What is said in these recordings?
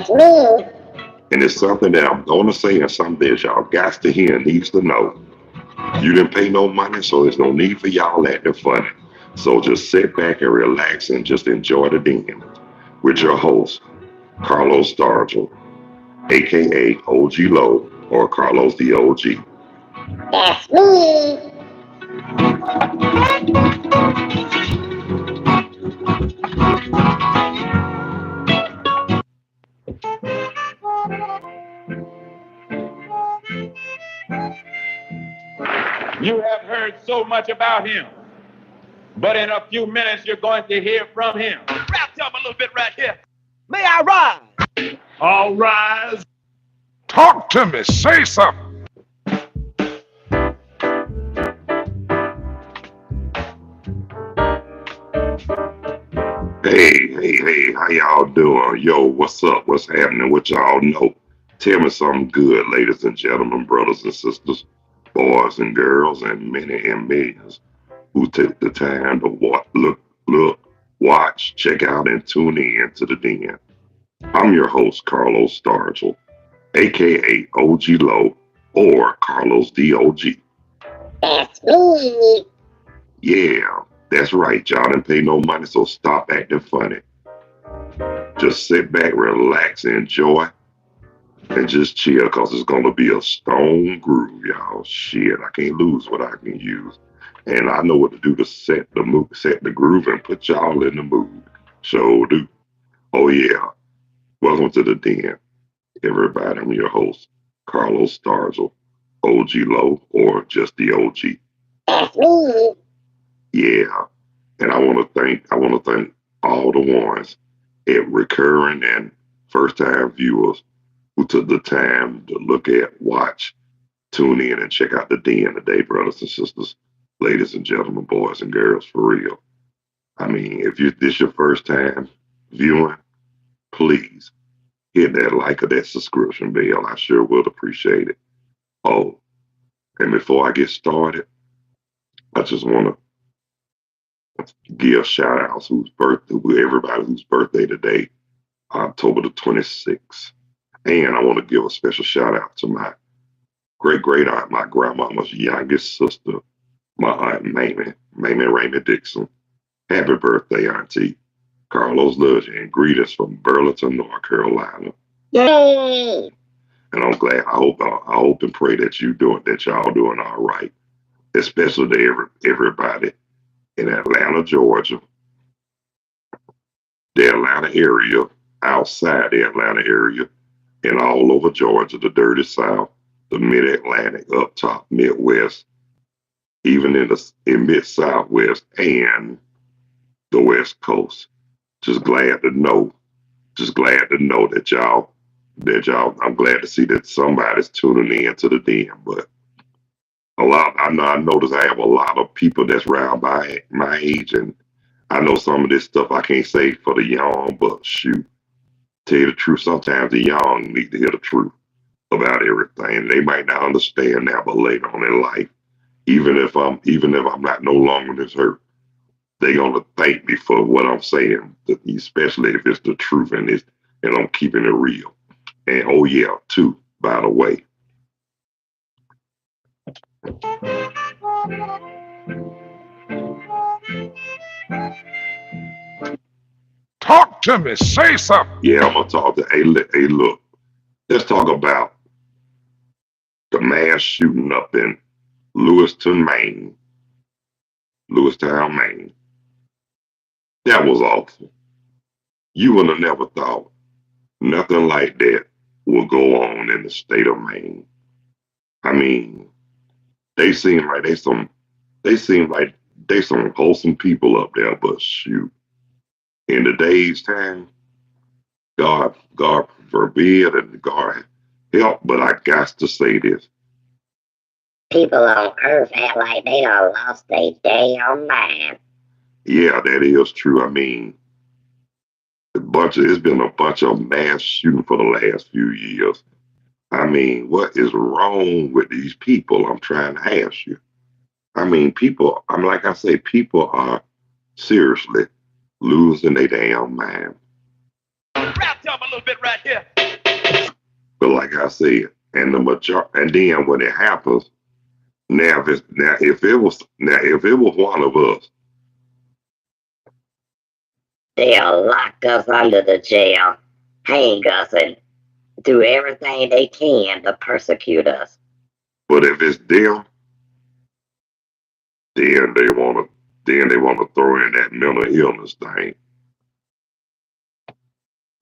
That's me. And it's something that I'm going to say and something that y'all got to hear and needs to know. You didn't pay no money, so there's no need for y'all acting funny. So just sit back and relax and just enjoy the den with your host, Carlos Stargell, aka OG Low or Carlos the OG. That's me. You have heard so much about him, but in a few minutes you're going to hear from him. Rap to him a little bit right here. May I rise? All rise. Talk to me. Say something. Hey, how y'all doing? Yo, what's up? What's happening? What y'all know? Tell me something good, ladies and gentlemen, brothers and sisters, boys and girls, and many and millions who took the time to look, watch, check out, and tune in to the den. I'm your host, Carlos Stargell, aka OG Low or Carlos the OG. That's me. Yeah, that's right. Y'all didn't pay no money, so stop acting funny. Just sit back, relax, and enjoy, and just chill, cause it's gonna be a stone groove, y'all. Shit, I can't lose what I can use, and I know what to do to set the mood, set the groove, and put y'all in the mood. So do. Oh yeah, welcome to the den, everybody. I'm your host, Carlos Stargell, OG Low, or just the OG. That's me. Yeah, and I want to thank all the ones, recurring and first time viewers who took the time to look at, watch, tune in, and check out the den today, brothers and sisters, ladies and gentlemen, boys and girls, for real. I mean, if this your first time viewing, please hit that like or that subscription bell. I sure would appreciate it. Oh, and before I get started, I just want to give shout outs everybody whose birthday today, October the 26th. And I want to give a special shout out to my great aunt, my grandmama's youngest sister, my aunt Mamie Raymond Dixon. Happy birthday, Auntie. Carlos loves you and greetings from Burlington, North Carolina. Yay. And I'm glad. I hope and pray that y'all doing all right, especially to everybody in Atlanta, Georgia, the Atlanta area, outside the Atlanta area, and all over Georgia, the dirty South, the Mid-Atlantic, up top, Midwest, even in Mid-Southwest and the West Coast. Just glad to know I'm glad to see that somebody's tuning in to the den. But I notice I have a lot of people that's around my age, and I know some of this stuff I can't say for the young, but shoot, tell you the truth, sometimes the young need to hear the truth about everything. They might not understand now, but later on in life, even if I'm not no longer this hurt, they gonna thank me for what I'm saying, especially if it's the truth and I'm keeping it real. And oh yeah, too, by the way. Talk to me. Say something. Yeah, I'm gonna talk to hey look, let's talk about the mass shooting up in Lewiston, Maine. Lewistown, Maine. That was awful. You would have never thought nothing like that would go on in the state of Maine. I mean, they seem like they seem like they some wholesome people up there, but shoot, in today's time, God forbid and God help, but I got to say this. People on Earth act like they done lost their damn mind. Yeah, that is true. I mean, it's been a bunch of mass shooting for the last few years. I mean, what is wrong with these people? I'm trying to ask you. I mean, like I say, people are seriously losing their damn mind. Rap to him a little bit right here. But like I said, and and then when it happens, if it was one of us, They'll lock us under the jail, hang us, and do everything they can to persecute us. but if it's them, then they wanna throw in that mental illness thing.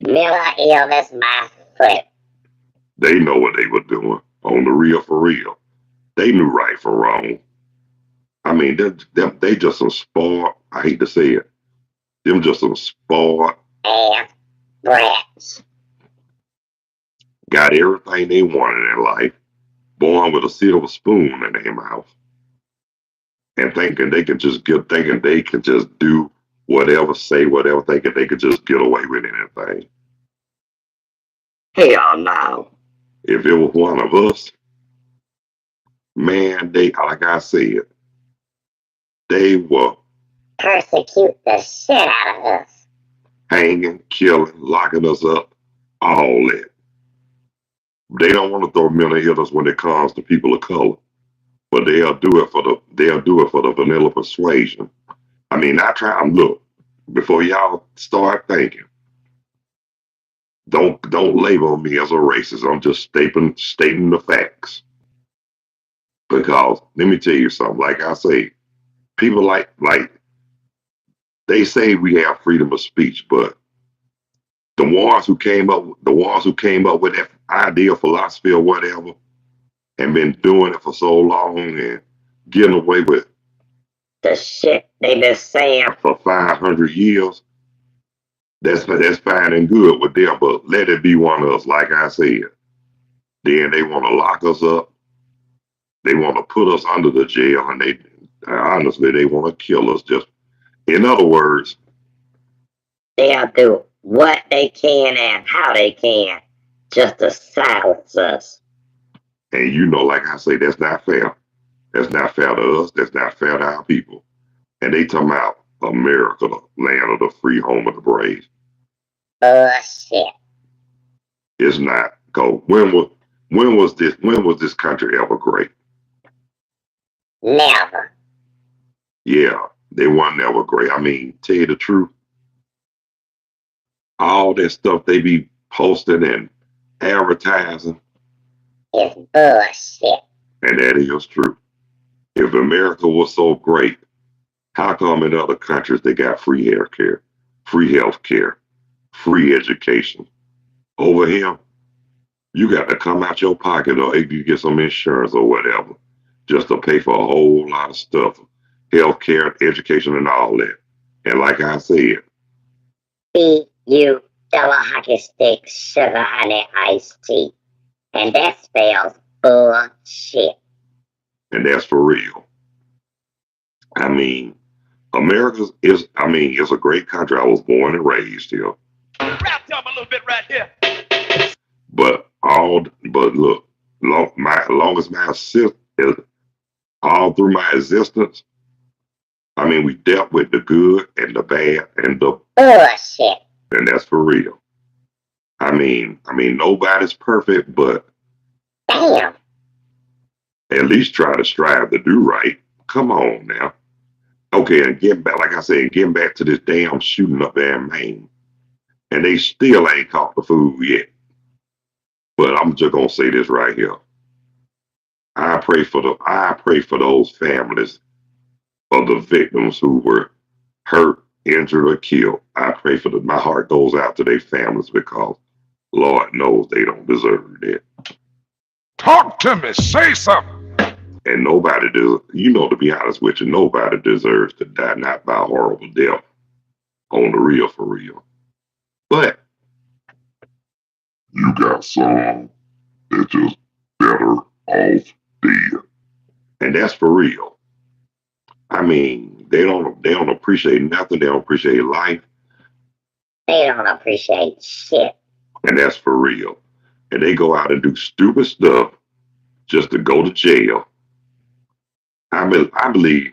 Mental illness, my foot. They know what they were doing on the real for real. They knew right from wrong. I mean, they just some spoiled. I hate to say it. Them just some spoiled And brats. got everything they wanted in life, born with a silver spoon in their mouth, and thinking they can just do whatever, say whatever, thinking they could just get away with anything. Hell no. If it was one of us, man, they like I said, they were Persecute the shit out of us. hanging, killing, locking us up, all that. They don't want to throw mental illness when it comes to people of color, but they'll do it for the vanilla persuasion. I mean, I try. Look, before y'all start thinking, don't label me as a racist. I'm just stating the facts. Because let me tell you something. Like I say, people like they say we have freedom of speech, but the ones who came up with that idea, philosophy, or whatever, and been doing it for so long and getting away with the shit they been saying for 500 years, that's fine and good with them, but let it be one of us, like I said. Then they want to lock us up. They want to put us under the jail, and they honestly, they want to kill us. Just in other words, they'll do what they can and how they can just to silence us. And like I say, that's not fair. That's not fair to us. That's not fair to our people. And they talking about America, the land of the free, home of the brave. Bullshit. It's not. Cause when was this country ever great? Never. Yeah, they weren't never great. I mean, tell you the truth, all that stuff they be posting and advertising, it's bullshit. and that is true. If America was so great, how come in other countries they got free health care, free education? Over here, you got to come out your pocket or you get some insurance or whatever just to pay for a whole lot of stuff, health care, education, and all that. And like I said, BU double hockey stick, sugar, honey, iced tea. And that spells bullshit. and that's for real. I mean, it's a great country. I was born and raised here. Rap to 'em a little bit right here. But look, longest my all through my existence, I mean, we dealt with the good and the bad and the bullshit. And that's for real. I mean, nobody's perfect, but damn, at least try to strive to do right. Come on now. Okay, and getting back, like I said, getting back to this damn shooting up there in Maine, and they still ain't caught the fool yet. But I'm just gonna say this right here. I pray for those families of the victims who were hurt, injured, or killed. I pray for them. My heart goes out to their families because Lord knows they don't deserve that. Talk to me. Say something. And nobody does. To be honest with you, nobody deserves to die not by a horrible death. On the real, for real. But you got some that just better off dead. And that's for real. I mean, they don't appreciate nothing. They don't appreciate life. They don't appreciate shit. And that's for real. And they go out and do stupid stuff just to go to jail. I believe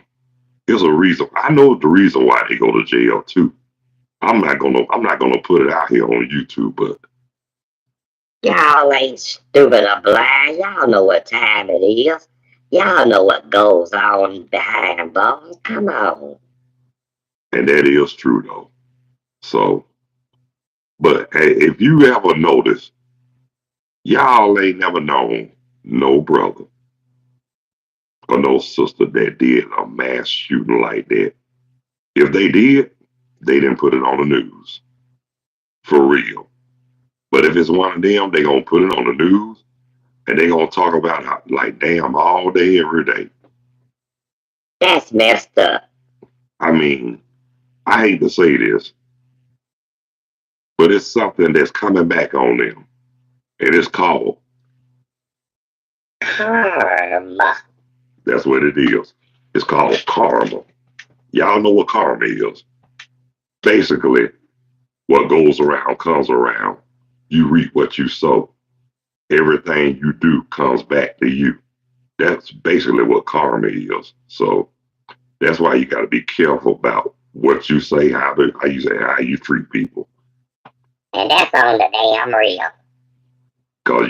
there's a reason. I know the reason why they go to jail too. I'm not gonna put it out here on YouTube, but Y'all ain't stupid or blind. Y'all know what time it is. Y'all know what goes on behind bars. Come on. And that is true though. So, but hey, if you ever notice, y'all ain't never known no brother or no sister that did a mass shooting like that. If they did, they didn't put it on the news. For real. But if it's one of them, they gonna put it on the news and they gonna talk about how, like damn all day, every day. That's messed up. I mean, I hate to say this, but it's something that's coming back on them. And it's called, Karma. that's what it is. It's called karma. Y'all know what karma is. Basically, what goes around comes around. You reap what you sow. Everything you do comes back to you. That's basically what karma is. So that's why you got to be careful about what you say, how you treat people. And that's on the damn real. Cause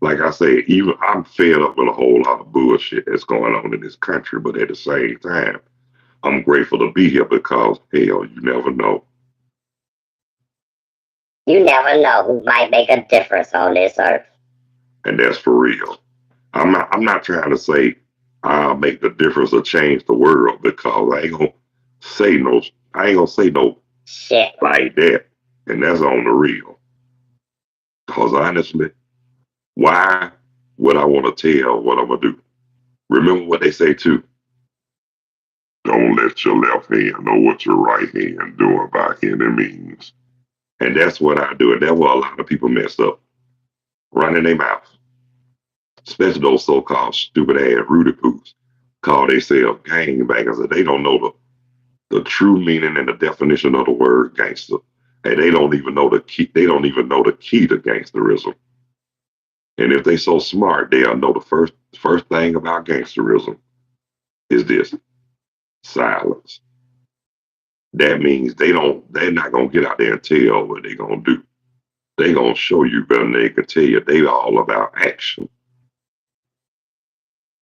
like I say, even I'm fed up with a whole lot of bullshit that's going on in this country. But at the same time, I'm grateful to be here because hell, you never know. You never know who might make a difference on this earth. And that's for real. I'm not trying to say I'll make the difference or change the world because say no I ain't gonna say no Shit. like that. And that's on the real. Cause honestly, why would I want to tell what I'm gonna do? Remember what they say too. Don't let your left hand know what your right hand doing by any means. And that's what I do. And that's what a lot of people mess up. Running their mouth. Especially those so-called stupid ass Rudy Poops. Call themselves gangbangers and they don't know the true meaning and the definition of the word gangster. And they don't even know the key. They don't even know the key to gangsterism. And if they so smart, they'll know the first thing about gangsterism is this: silence. That means they're not gonna get out there and tell what they're gonna do. They're gonna show you better than they can tell you. They all about action.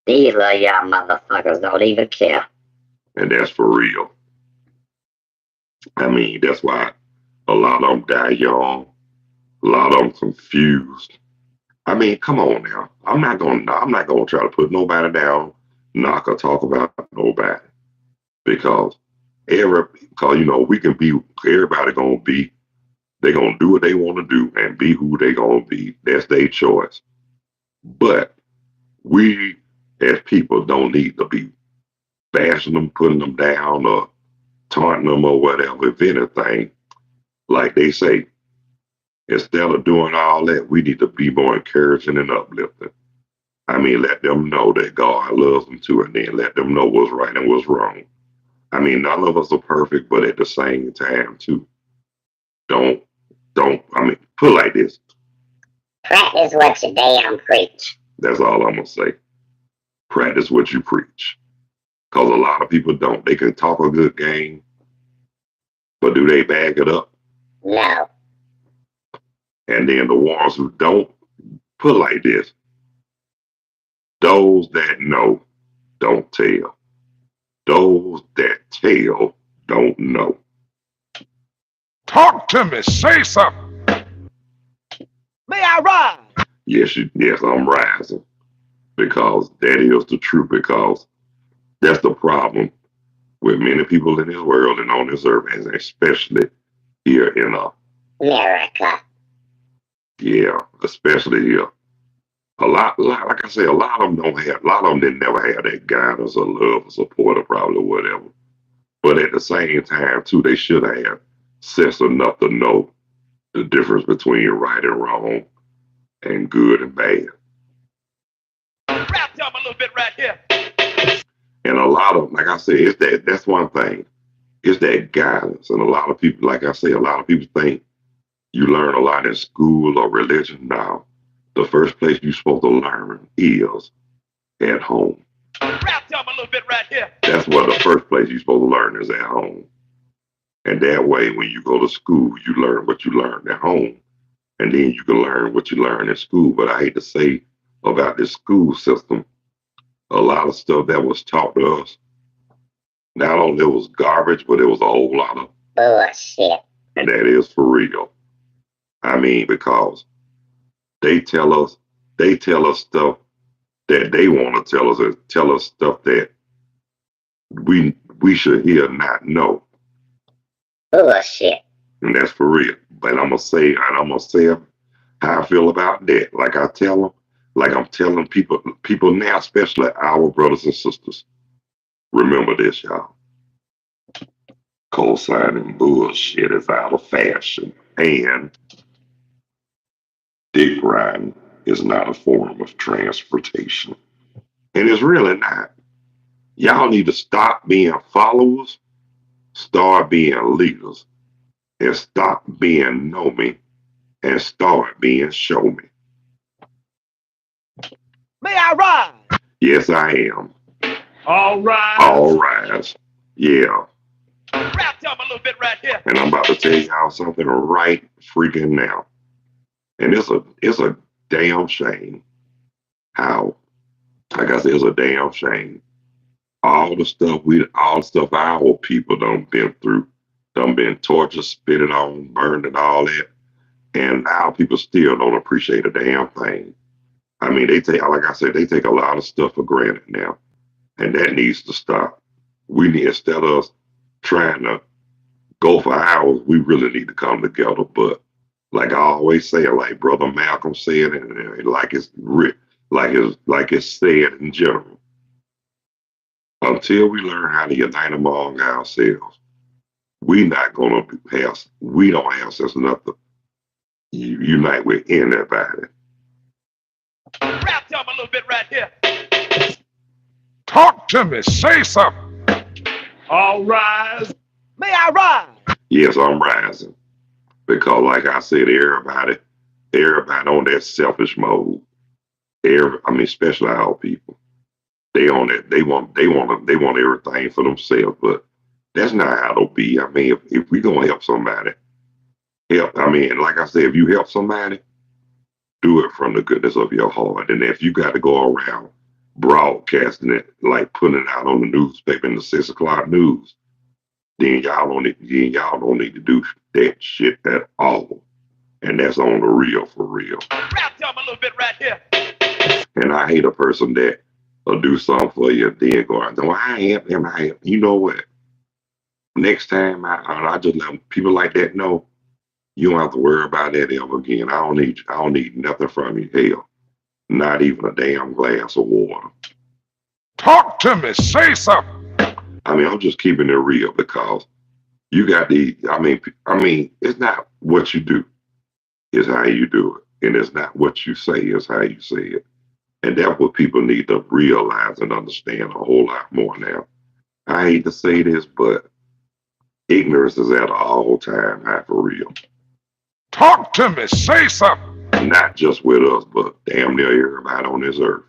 These little y'all motherfuckers don't even care. And that's for real. I mean, that's why a lot of them die young. A lot of them confused. I mean, come on now. I'm not gonna try to put nobody down, knock or talk about nobody. Because because we can be everybody gonna be they gonna do what they wanna do and be who they gonna be. That's their choice. But we as people don't need to be bashing them, putting them down or taunting them or whatever. If anything, like they say, instead of doing all that, we need to be more encouraging and uplifting. I mean, let them know that God loves them too, and then let them know what's right and what's wrong. I mean, none of us are perfect, but at the same time, too, don't, I mean, put it like this. Practice what you damn preach. That's all I'm going to say. Practice what you preach. Because a lot of people don't. They can talk a good game, but do they back it up? No. And then the ones who don't, put it like this. Those that know don't tell. Those that tell don't know. Talk to me. Say something. May I rise? Yes, I'm rising. Because that is the truth. Because that's the problem with many people in this world and on this earth, and especially here in America. Yeah, especially here. Like I say, a lot of them don't have. A lot of them didn't never have that guidance or love or support or probably whatever. But at the same time, too, they should have sense enough to know the difference between right and wrong and good and bad. Rap to 'em a little bit right here. And a lot of, like I said, that's one thing. It's that guidance. And a lot of people, like I say, a lot of people think you learn a lot in school or religion. Now, the first place you're supposed to learn is at home. Rap to 'em a little bit right here. That's what the first place you're supposed to learn is at home. And that way, when you go to school, you learn what you learned at home. and then you can learn what you learn in school. But I hate to say about this school system, a lot of stuff that was taught to us, not only it was garbage, but it was a whole lot of bullshit. that is for real. I mean, because they tell us stuff that they want to tell us, and tell us stuff that we should hear, not know. Bullshit. And that's for real. But I'm gonna say how I feel about that. Like I tell them, like I'm telling people now, especially our brothers and sisters. Remember this, y'all. Co-signing bullshit is out of fashion, and dick riding is not a form of transportation, and it's really not. Y'all need to stop being followers, start being leaders, and stop being know me, and start being show me. May I rise? Yes, I am. All right. All rise. Yeah. Rap to him a little bit right here. And I'm about to tell y'all something right freaking now. And it's a damn shame how, like I said, it's a damn shame. All the stuff our people done been through, done been tortured, spitted on, burned, and all that. And our people still don't appreciate a damn thing. I mean, like I said, they take a lot of stuff for granted now. And that needs to stop. We need, instead of trying to go for hours, we really need to come together. But like I always say, like Brother Malcolm said, and like it's said in general, until we learn how to unite among ourselves, we don't have sense enough to unite with anybody. Rap to him a little bit right here. Talk to me. Say something. All rise. May I rise? Yes, I'm rising. Because like I said, everybody on that selfish mode. Especially our people. They on that. They want everything for themselves. But that's not how it'll be. I mean, if we gonna help somebody, like I said, if you help somebody, do it from the goodness of your heart. And if you got to go around broadcasting it, like putting it out on the newspaper in the 6 o'clock news, then y'all don't need to do that shit at all. And that's on the real, for real. Rap to him a little bit right here. And I hate a person that will do something for you, then go out. Well, I help him. You know what? Next time, I just let people like that know, you don't have to worry about that ever again. I don't need nothing from you. Hell, not even a damn glass of water. Talk to me. Say something. I mean, I'm just keeping it real because you got it's not what you do, it's how you do it. And it's not what you say, it's how you say it. And that's what people need to realize and understand a whole lot more now. I hate to say this, but ignorance is at an all-time high for real. Talk to me. Say something. Not just with us, but damn near everybody on this earth.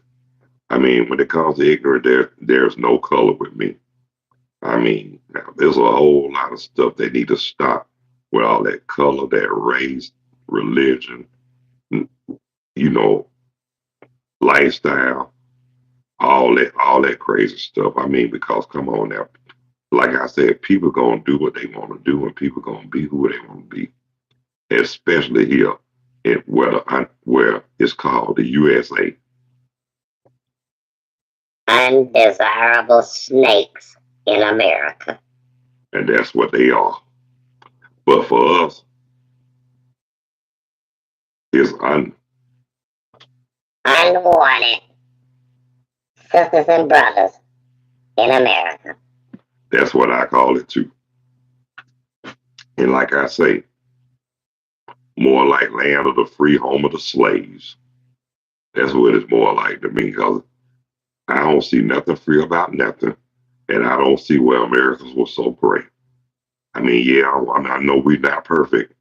I mean, when it comes to ignorance, there's no color with me. I mean, now, there's a whole lot of stuff they need to stop with all that color, that race, religion, lifestyle, all that crazy stuff. I mean, because come on now, like I said, people gonna do what they want to do, and people gonna be who they want to be. Especially here, where it's called the USA. Undesirable snakes in America. And that's what they are. But for us, it's unwanted sisters and brothers in America. That's what I call it too. And like I say, more like land of the free, home of the slaves. That's what it's more like to me, because I don't see nothing free about nothing, and I don't see where Americans was so great. I mean, yeah, I know we're not perfect,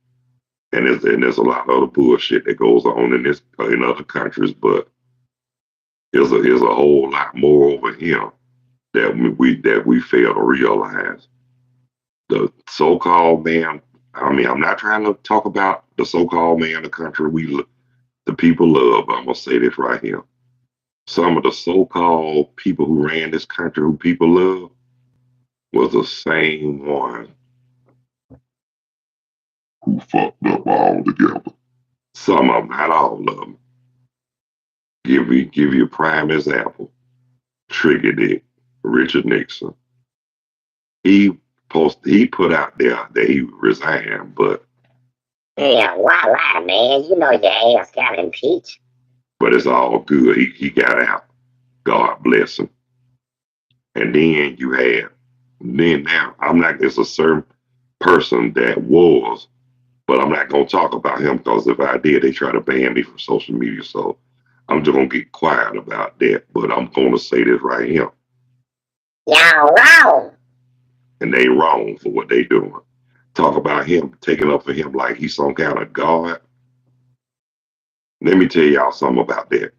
and there's a lot of other bullshit that goes on in other countries, but there's a whole lot more over here that we fail to realize. The so-called man. I mean, I'm not trying to talk about the so-called man of the country the people love. I'm gonna say this right here. Some of the so-called people who ran this country, who people love, was the same one Who fucked up all together. Some of them, not all of them. Give you a prime example. Trigger Dick, Richard Nixon. He put out there that he resigned, but Yeah, why lie, man? You know your ass got impeached. it's all good. He got out. God bless him. And then now I'm not just a certain person that was, but I'm not gonna talk about him because if I did, they try to ban me from social media. So I'm just gonna get quiet about that. But I'm gonna say this right here. Y'all wrong. And they wrong for what they doing. Talk about him, taking up for him like he's some kind of God. Let me tell y'all something about that.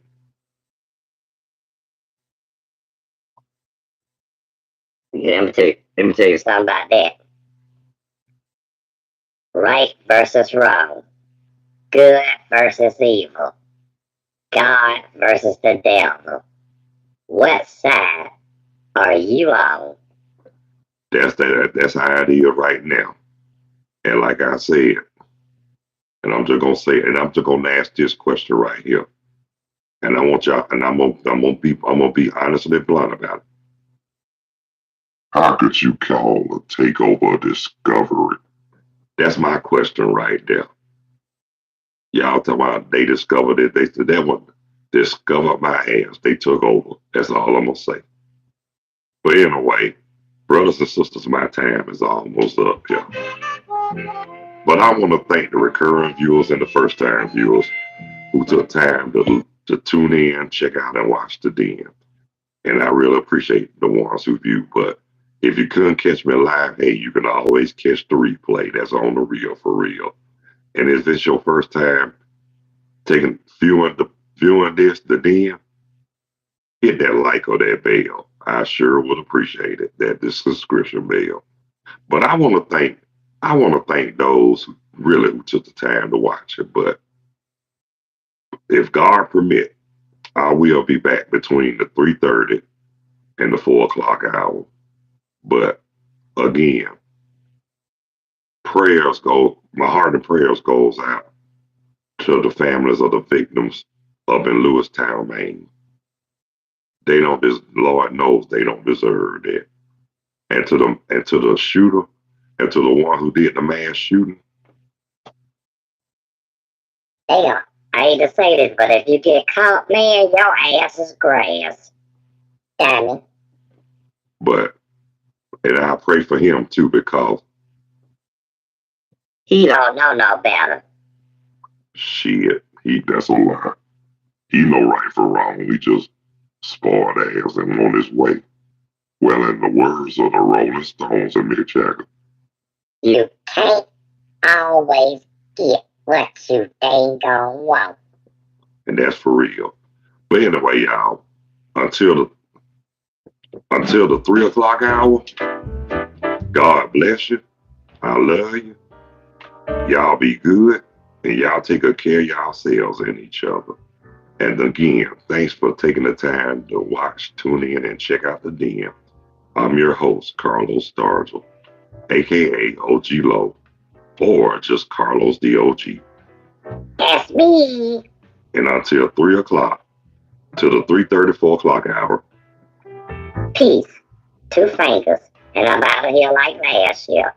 Let me tell you something about that. Right versus wrong. Good versus evil. God versus the devil. What side are you on? That's how it is right now. And like I said, and I'm just gonna ask this question right here. And I want y'all, and I'm gonna be honestly blunt about it. How could you call a takeover a discovery? That's my question right there. Y'all talking about they discovered it. They said that one discovered my ass. They took over. That's all I'm gonna say. But anyway, brothers and sisters, my time is almost up here. But I want to thank the recurring viewers and the first time viewers who took time to tune in, check out, and watch the den. And I really appreciate the ones who view. But if you couldn't catch me live, hey, you can always catch the replay. That's on the reel for real. And if it's your first time viewing the den, hit that like or that bell. I sure would appreciate it. That subscription bell. But I want to thank those who really took the time to watch it. But if God permit, I will be back between the 3:30 and the 4 o'clock hour. But again, my heart and prayers goes out to the families of the victims up in Lewistown, Maine. Lord knows they don't deserve that. And to the shooter, and to the one who did the mass shooting. Damn, I hate to say this, but if you get caught, man, your ass is grass. Damn it. And I pray for him too, because he don't know no better. Shit, That's a lie. He know right from wrong. He just spoiled ass and on his way. Well, in the words of the Rolling Stones and Mick Jagger, you can't always get what you ain't gonna want. And that's for real. But anyway, y'all, until the 3 o'clock hour, God bless you. I love you. Y'all be good. And y'all take good care of yourselves and each other. And again, thanks for taking the time to watch, tune in, and check out the den. I'm your host, Carlos Stargell, aka OG Low, or just Carlos the OG. That's me. And until 3 o'clock, to the 3:30, 4 o'clock hour. Peace. 2 fingers. And I'm out of here like last year.